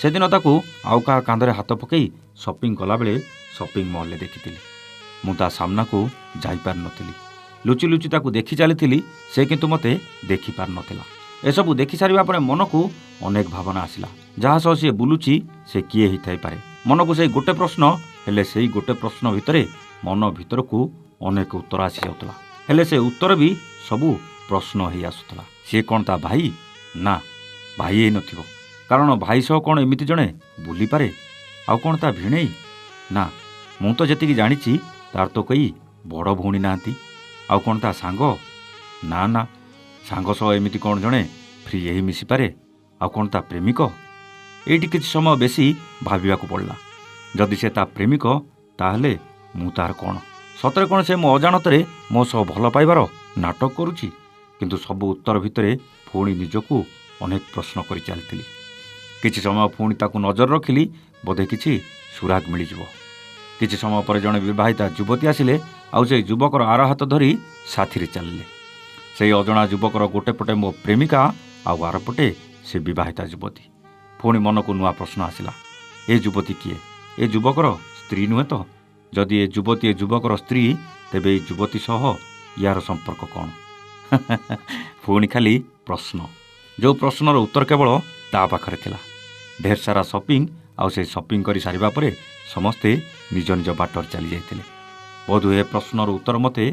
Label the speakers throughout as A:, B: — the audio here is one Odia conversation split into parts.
A: ସେଦିନ ତାକୁ ଆଉ କାହା କାନ୍ଧରେ ହାତ ପକାଇ ସପିଂ କଲାବେଳେ ସପିଂ ମଲ୍ରେ ଦେଖିଥିଲି। ମୁଁ ତା ସାମ୍ନାକୁ ଯାଇପାରିନଥିଲି। ଲୁଚି ଲୁଚି ତାକୁ ଦେଖି ଚାଲିଥିଲି। ସେ କିନ୍ତୁ ମୋତେ ଦେଖିପାରିନଥିଲା। ଏସବୁ ଦେଖିସାରିବା ପରେ ମନକୁ ଅନେକ ଭାବନା ଆସିଲା। ଯାହା ସହ ସିଏ ବୁଲୁଛି ସେ କିଏ ହେଇଥାଇପାରେ। ମନକୁ ସେଇ ଗୋଟେ ପ୍ରଶ୍ନ, ହେଲେ ସେଇ ଗୋଟେ ପ୍ରଶ୍ନ ଭିତରେ ମନ ଭିତରକୁ ଅନେକ ଉତ୍ତର ଆସିଯାଉଥିଲା। ହେଲେ ସେ ଉତ୍ତର ବି ସବୁ ପ୍ରଶ୍ନ ହେଇ ଆସୁଥିଲା। ସିଏ କ'ଣ ତା ଭାଇ? ନା, ଭାଇ ହେଇନଥିବ। କାରଣ ଭାଇ ସହ କ'ଣ ଏମିତି ଜଣେ ବୁଲିପାରେ? ଆଉ କ'ଣ ତା ଭିଣେଇ? ନା, ମୁଁ ତ ଯେତିକି ଜାଣିଛି ତାର ତ କେହି ବଡ଼ ଭଉଣୀ ନାହାନ୍ତି। ଆଉ କ'ଣ ତା ସାଙ୍ଗ? ନା ନା, ସାଙ୍ଗ ସହ ଏମିତି କ'ଣ ଜଣେ ଫ୍ରି ହେଇ ମିଶିପାରେ? ଆଉ କ'ଣ ତା ପ୍ରେମିକ? ଏଇଠି କିଛି ସମୟ ବେଶୀ ଭାବିବାକୁ ପଡ଼ିଲା। ଯଦି ସେ ତା ପ୍ରେମିକ, ତାହେଲେ ମୁଁ ତାର କ'ଣ? ସତରେ କ'ଣ ସେ ମୋ ଅଜାଣତରେ ମୋ ସହ ଭଲ ପାଇବାର ନାଟକ କରୁଛି? କିନ୍ତୁ ସବୁ ଉତ୍ତର ଭିତରେ ପୁଣି ନିଜକୁ ଅନେକ ପ୍ରଶ୍ନ କରି ଚାଲିଥିଲି। କିଛି ସମୟ ପୁଣି ତାକୁ ନଜର ରଖିଲି। ବୋଧେ କିଛି ସୁରାଗ ମିଳିଯିବ। କିଛି ସମୟ ପରେ ଜଣେ ବିବାହିତା ଯୁବତୀ ଆସିଲେ। ଆଉ ସେଇ ଯୁବକର ଆର ହାତ ଧରି ସାଥିରେ ଚାଲିଲେ। ସେଇ ଅଜଣା ଯୁବକର ଗୋଟେ ପଟେ ମୋ ପ୍ରେମିକା, ଆଉ ଆର ପଟେ ସେ ବିବାହିତା ଯୁବତୀ। ପୁଣି ମନକୁ ନୂଆ ପ୍ରଶ୍ନ ଆସିଲା। ଏ ଯୁବତୀ କିଏ? ଏ ଯୁବକର ସ୍ତ୍ରୀ ନୁହେଁ ତ? ଯଦି ଏ ଯୁବତୀ ଏ ଯୁବକର ସ୍ତ୍ରୀ, ତେବେ ଏଇ ଯୁବତୀ ସହ ୟାର ସମ୍ପର୍କ କ'ଣ? ପୁଣି ଖାଲି ପ୍ରଶ୍ନ। ଯେଉଁ ପ୍ରଶ୍ନର ଉତ୍ତର କେବଳ ତା ପାଖରେ ଥିଲା। ଢେର ସାରା ସପିଂ, ଆଉ ସେଇ ସପିଂ କରି ସାରିବା ପରେ ସମସ୍ତେ ନିଜ ନିଜ ବାଟରେ ଚାଲି ଯାଇଥିଲେ। ବୋଧହୁଏ ଏ ପ୍ରଶ୍ନର ଉତ୍ତର ମୋତେ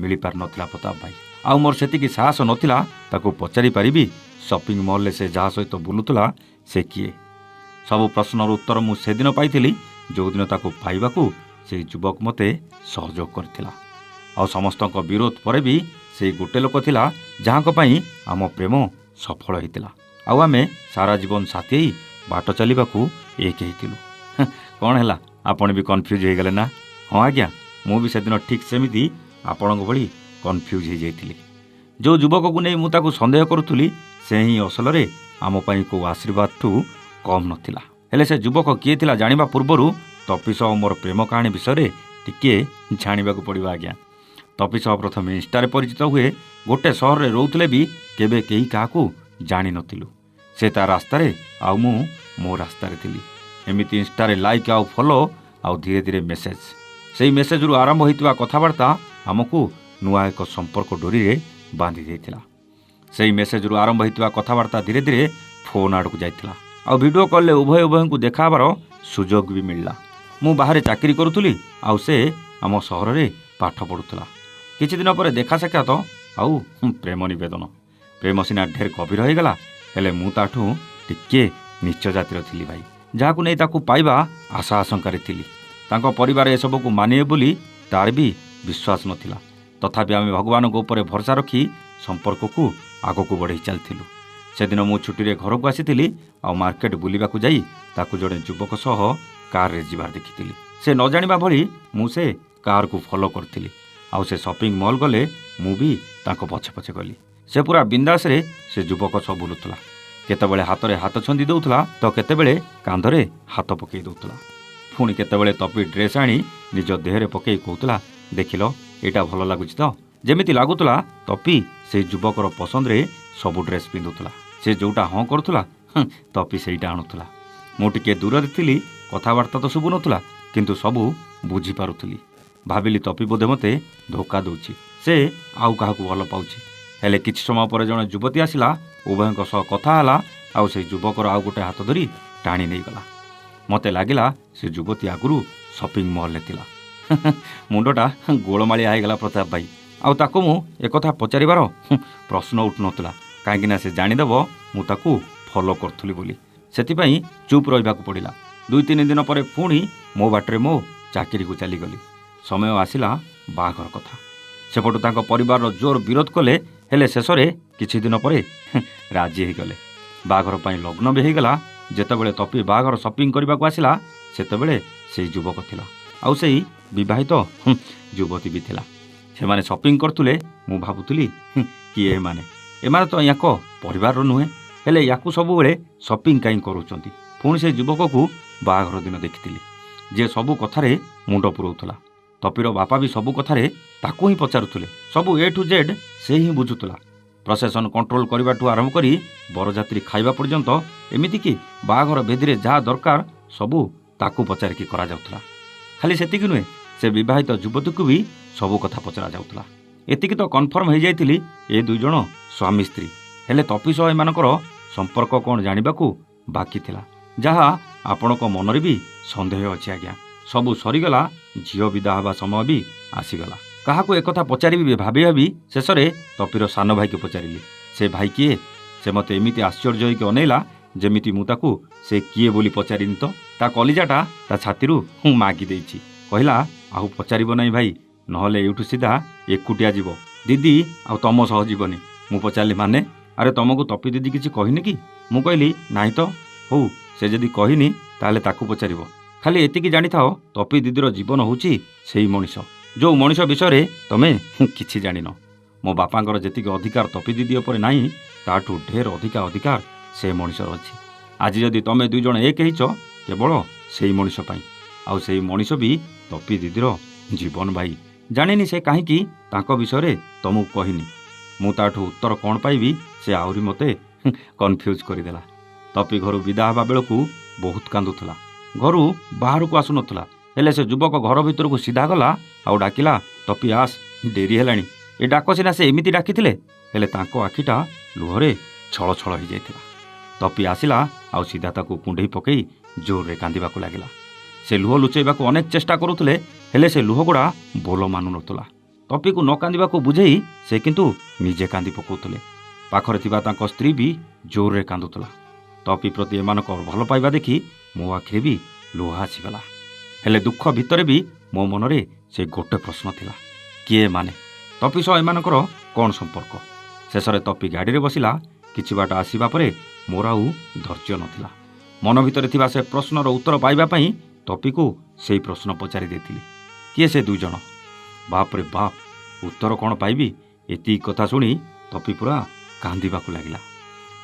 A: ମିଳିପାରିନଥିଲା ପ୍ରତାପ ଭାଇ। ଆଉ ମୋର ସେତିକି ସାହସ ନଥିଲା ତାକୁ ପଚାରି ପାରିବି ସପିଂ ମଲ୍ରେ ସେ ଯାହା ସହିତ ବୁଲୁଥିଲା ସେ କିଏ। ସବୁ ପ୍ରଶ୍ନର ଉତ୍ତର ମୁଁ ସେଦିନ ପାଇଥିଲି, ଯେଉଁଦିନ ତାକୁ ପାଇବାକୁ ସେଇ ଯୁବକ ମୋତେ ସହଯୋଗ କରିଥିଲା। ଆଉ ସମସ୍ତଙ୍କ ବିରୋଧ ପରେ ବି ସେଇ ଗୋଟେ ଲୋକ ଥିଲା ଯାହାଙ୍କ ପାଇଁ ଆମ ପ୍ରେମ ସଫଳ ହୋଇଥିଲା। ଆଉ ଆମେ ସାରା ଜୀବନ ସାଥୀ ହେଇ ବାଟ ଚାଲିବାକୁ ଏକ ହେଇଥିଲୁ। କ'ଣ ହେଲା, ଆପଣ ବି କନଫ୍ୟୁଜ୍ ହେଇଗଲେ ନା? ହଁ ଆଜ୍ଞା, ମୁଁ ବି ସେଦିନ ଠିକ୍ ସେମିତି ଆପଣଙ୍କ ଭଳି କନଫ୍ୟୁଜ୍ ହେଇଯାଇଥିଲି। ଯେଉଁ ଯୁବକକୁ ନେଇ ମୁଁ ତାକୁ ସନ୍ଦେହ କରୁଥିଲି, ସେ ହିଁ ଅସଲରେ ଆମ ପାଇଁ କେଉଁ ଆଶୀର୍ବାଦଠୁ କମ୍ ନଥିଲା। ହେଲେ ସେ ଯୁବକ କିଏ ଥିଲା ଜାଣିବା ପୂର୍ବରୁ ତପି ସହ ମୋର ପ୍ରେମ କାହାଣୀ ବିଷୟରେ ଟିକିଏ ଜାଣିବାକୁ ପଡ଼ିବ ଆଜ୍ଞା। ତପି ସହ ପ୍ରଥମେ ଇନଷ୍ଟାରେ ପରିଚିତ ହୁଏ। ଗୋଟେ ସହରରେ ରହୁଥିଲେ ବି କେବେ କେହି କାହାକୁ ଜାଣିନଥିଲୁ। ସେ ତା ରାସ୍ତାରେ, ଆଉ ମୁଁ ମୋ ରାସ୍ତାରେ ଥିଲି। ଏମିତି ଇନଷ୍ଟାରେ ଲାଇକ୍ ଆଉ ଫଲୋ, ଆଉ ଧୀରେ ଧୀରେ ମେସେଜ। ସେଇ ମେସେଜରୁ ଆରମ୍ଭ ହୋଇଥିବା କଥାବାର୍ତ୍ତା ଆମକୁ ନୂଆ ଏକ ସମ୍ପର୍କ ଡୋରିରେ ବାନ୍ଧି ଦେଇଥିଲା। ସେଇ ମେସେଜରୁ ଆରମ୍ଭ ହୋଇଥିବା କଥାବାର୍ତ୍ତା ଧୀରେ ଧୀରେ ଫୋନ୍ ଆଡ଼କୁ ଯାଇଥିଲା। ଆଉ ଭିଡ଼ିଓ କଲ୍ରେ ଉଭୟଙ୍କୁ ଦେଖା ହେବାର ସୁଯୋଗ ବି ମିଳିଲା। ମୁଁ ବାହାରେ ଚାକିରି କରୁଥିଲି, ଆଉ ସେ ଆମ ସହରରେ ପାଠ ପଢ଼ୁଥିଲା। କିଛି ଦିନ ପରେ ଦେଖା ସାକ୍ଷାତ, ଆଉ ପ୍ରେମ ନିବେଦନ। ପ୍ରେମ ସିନା ଢେର ଗଭୀର ହୋଇଗଲା, ହେଲେ ମୁଁ ତାଠୁ ଟିକିଏ ନିଚ ଜାତିର ଥିଲି ଭାଇ, ଯାହାକୁ ନେଇ ତାକୁ ପାଇବା ଆଶା ଆଶଙ୍କାରେ ଥିଲି। ତାଙ୍କ ପରିବାର ଏସବୁକୁ ମାନିବେ ବୋଲି ତାର ବି ବିଶ୍ୱାସ ନଥିଲା। ତଥାପି ଆମେ ଭଗବାନଙ୍କ ଉପରେ ଭରସା ରଖି ସମ୍ପର୍କକୁ ଆଗକୁ ବଢ଼େଇ ଚାଲିଥିଲୁ। ସେଦିନ ମୁଁ ଛୁଟିରେ ଘରକୁ ଆସିଥିଲି। ଆଉ ମାର୍କେଟ ବୁଲିବାକୁ ଯାଇ ତାକୁ ଜଣେ ଯୁବକ ସହ କାରରେ ଯିବାର ଦେଖିଥିଲି। ସେ ନ ଜାଣିବା ଭଳି ମୁଁ ସେ କାରକୁ ଫଲୋ କରିଥିଲି। ଆଉ ସେ ସପିଂ ମଲ୍ ଗଲେ, ମୁଁ ବି ତାଙ୍କ ପଛେ ପଛେ ଗଲି। ସେ ପୁରା ବିନ୍ଦାସରେ ସେ ଯୁବକ ସହ ବୁଲୁଥିଲା। କେତେବେଳେ ହାତରେ ହାତ ଛନ୍ଦି ଦେଉଥିଲା, ତ କେତେବେଳେ କାନ୍ଧରେ ହାତ ପକାଇ ଦେଉଥିଲା। ପୁଣି କେତେବେଳେ ତପି ଡ୍ରେସ୍ ଆଣି ନିଜ ଦେହରେ ପକାଇ କହୁଥିଲା, ଦେଖିଲ ଏଇଟା ଭଲ ଲାଗୁଛି ତ? ଯେମିତି ଲାଗୁଥିଲା ତପି ସେଇ ଯୁବକର ପସନ୍ଦରେ ସବୁ ଡ୍ରେସ୍ ପିନ୍ଧୁଥିଲା। ସେ ଯେଉଁଟା ହଁ କରୁଥିଲା, ତପି ସେଇଟା ଆଣୁଥିଲା। ମୁଁ ଟିକିଏ ଦୂରରେ ଥିଲି। କଥାବାର୍ତ୍ତା ତ ଶୁଭୁନଥିଲା, କିନ୍ତୁ ସବୁ ବୁଝିପାରୁଥିଲି। ଭାବିଲି ତପି ବୋଧେ ମୋତେ ଧୋକା ଦେଉଛି, ସେ ଆଉ କାହାକୁ ଭଲ ପାଉଛି। ହେଲେ କିଛି ସମୟ ପରେ ଜଣେ ଯୁବତୀ ଆସିଲା। ଉଭୟଙ୍କ ସହ କଥା ହେଲା। ଆଉ ସେଇ ଯୁବକର ଆଉ ଗୋଟେ ହାତ ଧରି ଟାଣି ନେଇଗଲା। ମୋତେ ଲାଗିଲା ସେ ଯୁବତୀ ଆଗରୁ ସପିଂ ମଲ୍ରେ ଥିଲା। ମୁଣ୍ଡଟା ଗୋଳମାଳିଆ ହେଇଗଲା ପ୍ରତାପ ଭାଇ। ଆଉ ତାକୁ ମୁଁ ଏକଥା ପଚାରିବାର ପ୍ରଶ୍ନ ଉଠୁନଥିଲା, କାହିଁକିନା ସେ ଜାଣିଦେବ ମୁଁ ତାକୁ ଫଲୋ କରୁଥିଲି ବୋଲି। ସେଥିପାଇଁ ଚୁପ୍ ରହିବାକୁ ପଡ଼ିଲା। 2-3 ଦିନ ପରେ ପୁଣି ମୋ ବାଟରେ ମୋ ଚାକିରିକୁ ଚାଲିଗଲି। ସମୟ ଆସିଲା ବାହାଘର କଥା। ସେପଟୁ ତାଙ୍କ ପରିବାରର ଜୋର ବିରୋଧ କଲେ, ହେଲେ ଶେଷରେ କିଛି ଦିନ ପରେ ରାଜି ହେଇଗଲେ। ବାହାଘର ପାଇଁ ଲଗ୍ନ ବି ହେଇଗଲା। ଯେତେବେଳେ ତପି ବାହାଘର ସପିଂ କରିବାକୁ ଆସିଲା, ସେତେବେଳେ ସେଇ ଯୁବକ ଥିଲା, ଆଉ ସେଇ ବିବାହିତ ଯୁବତୀ ବି ଥିଲା। ସେମାନେ ସପିଂ କରୁଥିଲେ। ମୁଁ ଭାବୁଥିଲି, କିଏ ଏମାନେ ତ ୟାଙ୍କ ପରିବାରର ନୁହେଁ, ହେଲେ ୟାକୁ ସବୁବେଳେ ସପିଂ କାହିଁ କରୁଛନ୍ତି। ପୁଣି ସେ ଯୁବକକୁ ବାହାଘର ଦିନ ଦେଖିଥିଲି, ଯିଏ ସବୁ କଥାରେ ମୁଣ୍ଡ ପୁରଉଥିଲା। ତପିର ବାପା ବି ସବୁ କଥାରେ ତାକୁ ହିଁ ପଚାରୁଥିଲେ। ସବୁ A to Z ସେ ହିଁ ବୁଝୁଥିଲା। ପ୍ରସେସନ୍ କଣ୍ଟ୍ରୋଲ କରିବାଠୁ ଆରମ୍ଭ କରି ବରଯାତ୍ରୀ ଖାଇବା ପର୍ଯ୍ୟନ୍ତ ଏମିତିକି ବାହାଘର ବେଦିରେ ଯାହା ଦରକାର ସବୁ ତାକୁ ପଚାରିକି କରାଯାଉଥିଲା। ଖାଲି ସେତିକି ନୁହେଁ, ସେ ବିବାହିତ ଯୁବତୀକୁ ବି ସବୁ କଥା ପଚରାଯାଉଥିଲା। ଏତିକି ତ କନଫର୍ମ ହେଇଯାଇଥିଲି ଏ 2 ଜଣ ସ୍ୱାମୀ ସ୍ତ୍ରୀ। ହେଲେ ତପି ସହ ଏମାନଙ୍କର ସମ୍ପର୍କ କ'ଣ ଜାଣିବାକୁ ବାକି ଥିଲା, ଯାହା ଆପଣଙ୍କ ମନରେ ବି ସନ୍ଦେହ ଅଛି ଆଜ୍ଞା। ସବୁ ସରିଗଲା, ଝିଅ ବିଦା ହେବା ସମୟ ବି ଆସିଗଲା। କାହାକୁ ଏକଥା ପଚାରିବି ଭାବି ଭାବି ଶେଷରେ ତପିର ସାନ ଭାଇକି ପଚାରିଲି, ସେ ଭାଇ କିଏ? ସେ ମୋତେ ଏମିତି ଆଶ୍ଚର୍ଯ୍ୟ ହୋଇକି ଅନେଇଲା ଯେମିତି ମୁଁ ତାକୁ ସେ କିଏ ବୋଲି ପଚାରିନି ତ। ତା କଲିଜାଟା ତା ଛାତିରୁ ମୁଁ ମାଗି ଦେଇଛି। କହିଲା, ଆଉ ପଚାରିବ ନାହିଁ ଭାଇ, ନହେଲେ ଏଇଠୁ ସିଧା ଏକୁଟିଆ ଯିବ, ଦିଦି ଆଉ ତମ ସହ ଯିବନି। ମୁଁ ପଚାରିଲି, ମାନେ? ଆରେ ତମକୁ ତପି ଦିଦି କିଛି କହିନି କି? ମୁଁ କହିଲି, ନାହିଁ ତ। ହଉ, ସେ ଯଦି କହିନି ତାହେଲେ ତାକୁ ପଚାରିବ। ଖାଲି ଏତିକି ଜାଣିଥାଅ, ତପି ଦିଦିର ଜୀବନ ହେଉଛି ସେଇ ମଣିଷ, ଯେଉଁ ମଣିଷ ବିଷୟରେ ତମେ କିଛି ଜାଣିନ। ମୋ ବାପାଙ୍କର ଯେତିକି ଅଧିକାର ତପି ଦିଦି ଉପରେ ନାହିଁ, ତାଠୁ ଢେର ଅଧିକାର ସେ ମଣିଷର ଅଛି। ଆଜି ଯଦି ତମେ 2 ଜଣ ଏକ ହେଇଛ କେବଳ ସେଇ ମଣିଷ ପାଇଁ, ଆଉ ସେଇ ମଣିଷ ବି ତପି ଦିଦିର ଜୀବନ ଭାଇ। ଜାଣିନି ସେ କାହିଁକି ତାଙ୍କ ବିଷୟରେ ତମକୁ କହିନି। ମୁଁ ତାଠୁ ଉତ୍ତର କ'ଣ ପାଇବି, ସେ ଆହୁରି ମୋତେ କନଫ୍ୟୁଜ୍ କରିଦେଲା। ତପି ଘରୁ ବିଦା ହେବା ବେଳକୁ ବହୁତ କାନ୍ଦୁଥିଲା। ଘରୁ ବାହାରକୁ ଆସୁନଥିଲା। ହେଲେ ସେ ଯୁବକ ଘର ଭିତରକୁ ସିଧା ଗଲା ଆଉ ଡାକିଲା, ତପି ଆସ, ଡେରି ହେଲାଣି। ଏ ଡାକ ସିନା ସେ ଏମିତି ଡାକିଥିଲେ, ହେଲେ ତାଙ୍କ ଆଖିଟା ଲୁହରେ ଛଳଛଳ ହେଇଯାଇଥିଲା। ତପି ଆସିଲା ଆଉ ସିଧା ତାକୁ କୁଣ୍ଢେଇ ପକେଇ ଜୋରରେ କାନ୍ଦିବାକୁ ଲାଗିଲା। ସେ ଲୁହ ଲୁଚେଇବାକୁ ଅନେକ ଚେଷ୍ଟା କରୁଥିଲେ, ହେଲେ ସେ ଲୁହଗୁଡ଼ା ବୋଲ ମାନୁନଥିଲା। ତପିକୁ ନ କାନ୍ଦିବାକୁ ବୁଝେଇ ସେ କିନ୍ତୁ ନିଜେ କାନ୍ଦି ପକାଉଥିଲେ। ପାଖରେ ଥିବା ତାଙ୍କ ସ୍ତ୍ରୀ ବି ଜୋରରେ କାନ୍ଦୁଥିଲା। ତପି ପ୍ରତି ଏମାନଙ୍କ ଭଲ ପାଇବା ଦେଖି ମୋ ଆଖିରେ ବି ଲୁହ ଆସିଗଲା। ହେଲେ ଦୁଃଖ ଭିତରେ ବି ମୋ ମନରେ ସେ ଗୋଟେ ପ୍ରଶ୍ନ ଥିଲା, କିଏ ମାନେ? ତପି ସହ ଏମାନଙ୍କର କ'ଣ ସମ୍ପର୍କ? ଶେଷରେ ତପି ଗାଡ଼ିରେ ବସିଲା। କିଛି ବାଟ ଆସିବା ପରେ ମୋର ଆଉ ଧୈର୍ଯ୍ୟ ନଥିଲା। ମନ ଭିତରେ ଥିବା ସେ ପ୍ରଶ୍ନର ଉତ୍ତର ପାଇବା ପାଇଁ ତପିକୁ ସେଇ ପ୍ରଶ୍ନ ପଚାରି ଦେଇଥିଲି, କିଏ ସେ 2 ଜଣ? ବାପରେ ବାପ, ଉତ୍ତର କ'ଣ ପାଇବି? ଏତିକି କଥା ଶୁଣି ତପି ପୁରା କାନ୍ଦିବାକୁ ଲାଗିଲା।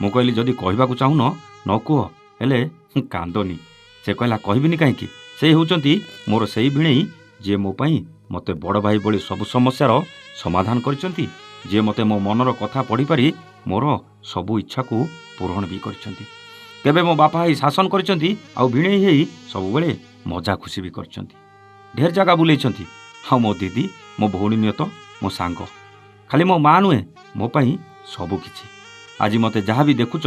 A: ମୁଁ କହିଲି, ଯଦି କହିବାକୁ ଚାହୁଁନ ନ କୁହ, ହେଲେ କାନ୍ଦନି। ସେ କହିଲା, କହିବିନି କାହିଁକି? ସେ ହେଉଛନ୍ତି ମୋର ସେଇ ଭିଣେଇ, ଯିଏ ମୋ ପାଇଁ ମୋତେ ବଡ଼ ଭାଇ ଭଳି ସବୁ ସମସ୍ୟାର ସମାଧାନ କରିଛନ୍ତି, ଯିଏ ମୋତେ ମୋ ମନର କଥା ପଢ଼ିପାରି ମୋର ସବୁ ଇଚ୍ଛାକୁ ପୂରଣ ବି କରିଛନ୍ତି। କେବେ ମୋ ବାପା ହେଇ ଶାସନ କରିଛନ୍ତି, ଆଉ ଭିଣେଇ ହେଇ ସବୁବେଳେ ମଜା ଖୁସି ବି କରିଛନ୍ତି। ଢେର ଜାଗା ବୁଲେଇଛନ୍ତି। ଆଉ ମୋ ଦିଦି, ମୋ ଭଉଣୀ ନୁହେଁ ତ, ମୋ ସାଙ୍ଗ। ଖାଲି ମୋ ମା ନୁହେଁ, ମୋ ପାଇଁ ସବୁ କିଛି। ଆଜି ମୋତେ ଯାହା ବି ଦେଖୁଛ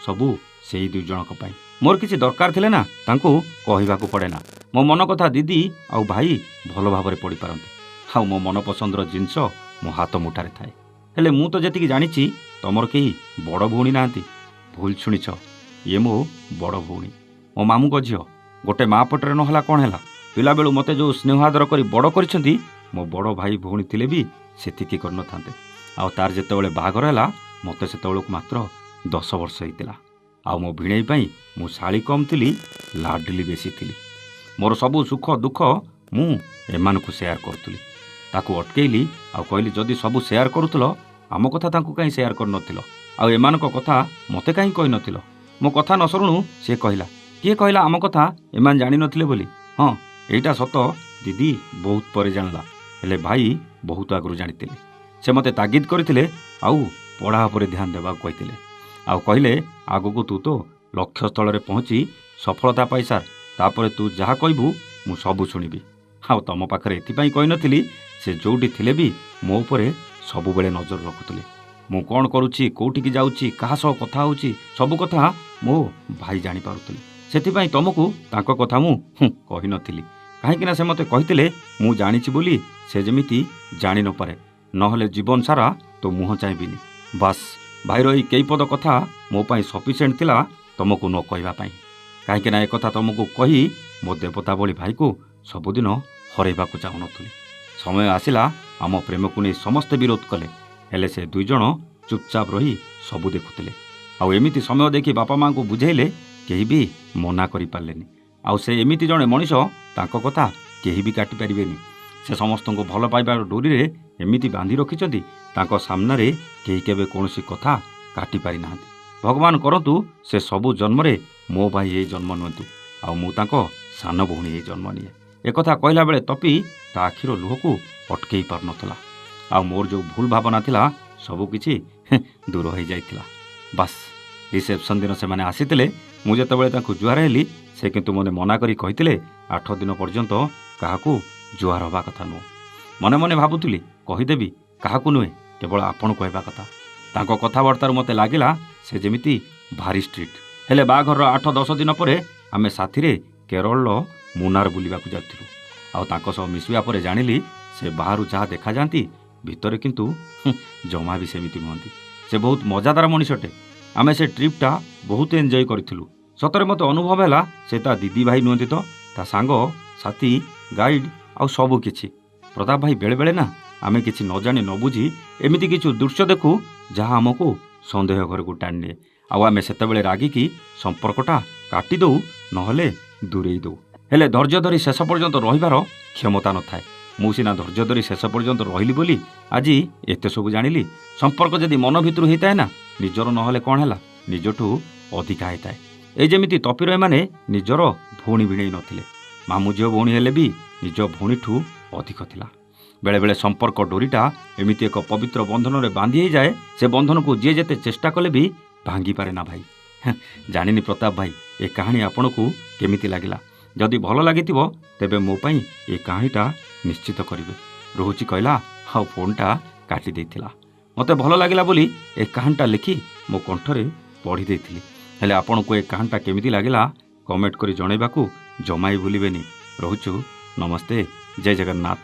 A: ସବୁ ସେଇ 2 ଜଣଙ୍କ ପାଇଁ। ମୋର କିଛି ଦରକାର ଥିଲେ ନା ତାଙ୍କୁ କହିବାକୁ ପଡ଼େ ନା। ମୋ ମନ କଥା ଦିଦି ଆଉ ଭାଇ ଭଲ ଭାବରେ ପଢ଼ିପାରନ୍ତି। ଆଉ ମୋ ମନ ପସନ୍ଦର ଜିନିଷ ମୋ ହାତ ମୁଠାରେ ଥାଏ। ହେଲେ ମୁଁ ତ ଯେତିକି ଜାଣିଛି, ତମର କେହି ବଡ଼ ଭଉଣୀ ନାହାନ୍ତି। ଭୁଲ ଶୁଣିଛ, ଇଏ ମୋ ବଡ଼ ଭଉଣୀ, ମୋ ମାମୁଙ୍କ ଝିଅ। ଗୋଟେ ମା ପଟରେ ନହେଲା କ'ଣ ହେଲା? ପିଲାବେଳୁ ମୋତେ ଯେଉଁ ସ୍ନେହ ଆଦର କରି ବଡ଼ କରିଛନ୍ତି, ମୋ ବଡ଼ ଭାଇ ଭଉଣୀ ଥିଲେ ବି ସେତିକି କରିନଥାନ୍ତେ। ଆଉ ତାର ଯେତେବେଳେ ବାହାଘର ହେଲା, ମୋତେ ସେତେବେଳକୁ ମାତ୍ର 10 ବର୍ଷ ହେଇଥିଲା। ଆଉ ମୋ ଭିଣେଇ ପାଇଁ ମୁଁ ଶାଳୀ କମ୍ ଥିଲି, ଲାଡଲି ବେଶୀ ଥିଲି। ମୋର ସବୁ ସୁଖ ଦୁଃଖ ମୁଁ ଏମାନଙ୍କୁ ସେୟାର କରୁଥିଲି। ତାକୁ ଅଟକେଇଲି ଆଉ କହିଲି, ଯଦି ସବୁ ସେୟାର କରୁଥିଲ, ଆମ କଥା ତାଙ୍କୁ କାହିଁ ସେୟାର କରିନଥିଲ? ଆଉ ଏମାନଙ୍କ କଥା ମୋତେ କାହିଁ କହିନଥିଲ? ମୋ କଥା ନ ସରୁଣୁ ସେ କହିଲା, କିଏ କହିଲା ଆମ କଥା ଏମାନେ ଜାଣିନଥିଲେ ବୋଲି? ହଁ, ଏଇଟା ସତ, ଦିଦି ବହୁତ ପରେ ଜାଣିଲା, ହେଲେ ଭାଇ ବହୁତ ଆଗରୁ ଜାଣିଥିଲେ। ସେ ମୋତେ ତାଗିଦ କରିଥିଲେ ଆଉ ପଢ଼ା ଉପରେ ଧ୍ୟାନ ଦେବାକୁ କହିଥିଲେ। ଆଉ କହିଲେ, ଆଗକୁ ତୁ ତ ଲକ୍ଷ୍ୟସ୍ଥଳରେ ପହଞ୍ଚି ସଫଳତା ପାଇସାର, ତାପରେ ତୁ ଯାହା କହିବୁ ମୁଁ ସବୁ ଶୁଣିବି। ଆଉ ତମ ପାଖରେ ଏଥିପାଇଁ କହିନଥିଲି, ସେ ଯେଉଁଠି ଥିଲେ ବି ମୋ ଉପରେ ସବୁବେଳେ ନଜର ରଖୁଥିଲେ। ମୁଁ କ'ଣ କରୁଛି, କେଉଁଠିକି ଯାଉଛି, କାହା ସହ କଥା ହେଉଛି, ସବୁ କଥା ମୋ ଭାଇ ଜାଣିପାରୁଥିଲେ। ସେଥିପାଇଁ ତମକୁ ତାଙ୍କ କଥା ମୁଁ କହିନଥିଲି। କାହିଁକିନା ସେ ମୋତେ କହିଥିଲେ, ମୁଁ ଜାଣିଛି ବୋଲି ସେ ଯେମିତି ଜାଣି ନପାରେ, ନହେଲେ ଜୀବନ ସାରା ତୋ ମୁହଁ ଚାହିଁବିନି। ବାସ୍, ଭାଇର ଏଇ କେଇପଦ କଥା ମୋ ପାଇଁ ସଫିସିଏଣ୍ଟ ଥିଲା ତମକୁ ନ କହିବା ପାଇଁ। କାହିଁକିନା ଏକଥା ତମକୁ କହି ମୋ ଦେବତା ଭଳି ଭାଇକୁ ସବୁଦିନ ହରେଇବାକୁ ଚାହୁଁନଥିଲି। ସମୟ ଆସିଲା, ଆମ ପ୍ରେମକୁ ନେଇ ସମସ୍ତେ ବିରୋଧ କଲେ, ହେଲେ ସେ 2 ଜଣ ଚୁପଚାପ ରହି ସବୁ ଦେଖୁଥିଲେ। ଆଉ ଏମିତି ସମୟ ଦେଖି ବାପା ମାଆଙ୍କୁ ବୁଝେଇଲେ, କେହି ବି ମନା କରିପାରିଲେନି। ଆଉ ସେ ଏମିତି ଜଣେ ମଣିଷ, ତାଙ୍କ କଥା କେହି ବି କାଟିପାରିବେନି। ସେ ସମସ୍ତଙ୍କୁ ଭଲ ପାଇବାର ଡୋରିରେ ଏମିତି ବାନ୍ଧି ରଖିଛନ୍ତି, ତାଙ୍କ ସାମ୍ନାରେ କେହି କେବେ କୌଣସି କଥା କାଟି ପାରିନାହାନ୍ତି। ଭଗବାନ କରନ୍ତୁ ସେ ସବୁ ଜନ୍ମରେ ମୋ ଭାଇ ହେଇ ଜନ୍ମ ନିଅନ୍ତୁ, ଆଉ ମୁଁ ତାଙ୍କ ସାନ ଭଉଣୀ ହେଇ ଜନ୍ମ ନିଏ। ଏକଥା କହିଲା ବେଳେ ତପି ତା ଆଖିର ଲୁହକୁ ଅଟକେଇ ପାରୁନଥିଲା। ଆଉ ମୋର ଯେଉଁ ଭୁଲ ଭାବନା ଥିଲା, ସବୁ କିଛି ଦୂର ହୋଇଯାଇଥିଲା। ବାସ୍ ରିସେପ୍ସନ୍ ଦିନ ସେମାନେ ଆସିଥିଲେ। ମୁଁ ଯେତେବେଳେ ତାଙ୍କୁ ଜୁହାର ହେଲି ସେ କିନ୍ତୁ ମୋତେ ମନା କରି କହିଥିଲେ 8 ଦିନ ପର୍ଯ୍ୟନ୍ତ କାହାକୁ ଜୁହାର ହେବା କଥା ନୁହଁ। ମନେ ମନେ ଭାବୁଥିଲି କହିଦେବି କାହାକୁ ନୁହେଁ, କେବଳ ଆପଣ କହିବା କଥା। ତାଙ୍କ କଥାବାର୍ତ୍ତାରୁ ମୋତେ ଲାଗିଲା ସେ ଯେମିତି ଭାରି ଷ୍ଟ୍ରିକ୍ଟ। ହେଲେ ବାହାଘରର 8-10 ଦିନ ପରେ ଆମେ ସାଥିରେ କେରଳର ମୁନାର ବୁଲିବାକୁ ଯାଉଥିଲୁ। ଆଉ ତାଙ୍କ ସହ ମିଶିବା ପରେ ଜାଣିଲି ସେ ବାହାରୁ ଯାହା ଦେଖାଯାଆନ୍ତି ଭିତରେ କିନ୍ତୁ ଜମା ବି ସେମିତି ନୁହନ୍ତି। ସେ ବହୁତ ମଜାଦାର ମଣିଷଟେ। ଆମେ ସେ ଟ୍ରିପ୍ଟା ବହୁତ ଏନ୍ଜୟ କରିଥିଲୁ। ସତରେ ମୋତେ ଅନୁଭବ ହେଲା ସେ ତା ଦିଦି ଭାଇ ନୁହନ୍ତି ତ, ତା ସାଙ୍ଗ ସାଥୀ ଗାଇଡ୍ ଆଉ ସବୁ କିଛି। ପ୍ରତାପ ଭାଇ ବେଳେବେଳେ ନା ଆମେ କିଛି ନ ଜାଣି ନ ବୁଝି ଏମିତି କିଛି ଦୃଶ୍ୟ ଦେଖୁ ଯାହା ଆମକୁ ସନ୍ଦେହ ଘରକୁ ଟାଣିନିଏ। ଆଉ ଆମେ ସେତେବେଳେ ରାଗିକି ସମ୍ପର୍କଟା କାଟିଦେଉ, ନହେଲେ ଦୂରେଇ ଦେଉ। ହେଲେ ଧୈର୍ଯ୍ୟ ଧରି ଶେଷ ପର୍ଯ୍ୟନ୍ତ ରହିବାର କ୍ଷମତା ନଥାଏ। ମୁଁ ସିନା ଧୈର୍ଯ୍ୟ ଧରି ଶେଷ ପର୍ଯ୍ୟନ୍ତ ରହିଲି ବୋଲି ଆଜି ଏତେ ସବୁ ଜାଣିଲି। ସମ୍ପର୍କ ଯଦି ମନ ଭିତରୁ ହେଇଥାଏ ନା, ନିଜର ନହେଲେ କ'ଣ ହେଲା, ନିଜଠୁ ଅଧିକା ହେଇଥାଏ। ଏଇ ଯେମିତି ତପିର ଏମାନେ ନିଜର ଭଉଣୀ ଭିଣେଇ ନଥିଲେ, ମାମୁଁ ଝିଅ ଭଉଣୀ ହେଲେ ବି ନିଜ ଭଉଣୀଠୁ ଅଧିକ ଥିଲା। ବେଳେବେଳେ ସମ୍ପର୍କ ଡୋରିଟା ଏମିତି ଏକ ପବିତ୍ର ବନ୍ଧନରେ ବାନ୍ଧି ହେଇଯାଏ, ସେ ବନ୍ଧନକୁ ଯିଏ ଯେତେ ଚେଷ୍ଟା କଲେ ବି ଭାଙ୍ଗିପାରେ ନା ଭାଇ। ଜାଣିନି ପ୍ରତାପ ଭାଇ ଏ କାହାଣୀ ଆପଣଙ୍କୁ କେମିତି ଲାଗିଲା। ଯଦି ଭଲ ଲାଗିଥିବ ତେବେ ମୋ ପାଇଁ ଏ କାହାଣୀଟା ନିଶ୍ଚିତ କରିବେ। ରହୁଛି କହିଲା ଆଉ ଫୋନ୍ଟା କାଟି ଦେଇଥିଲା। ମୋତେ ଭଲ ଲାଗିଲା ବୋଲି ଏ କାହାଣୀଟା ଲେଖି ମୋ କଣ୍ଠରେ ପଢ଼ି ଦେଇଥିଲି। ହେଲେ ଆପଣଙ୍କୁ ଏ କାହାଣୀଟା କେମିତି ଲାଗିଲା କମେଣ୍ଟ କରି ଜଣାଇବାକୁ ଜମା ବି ଭୁଲିବେନି। ରହୁଛୁ, ନମସ୍ତେ, ଜୟ ଜଗନ୍ନାଥ।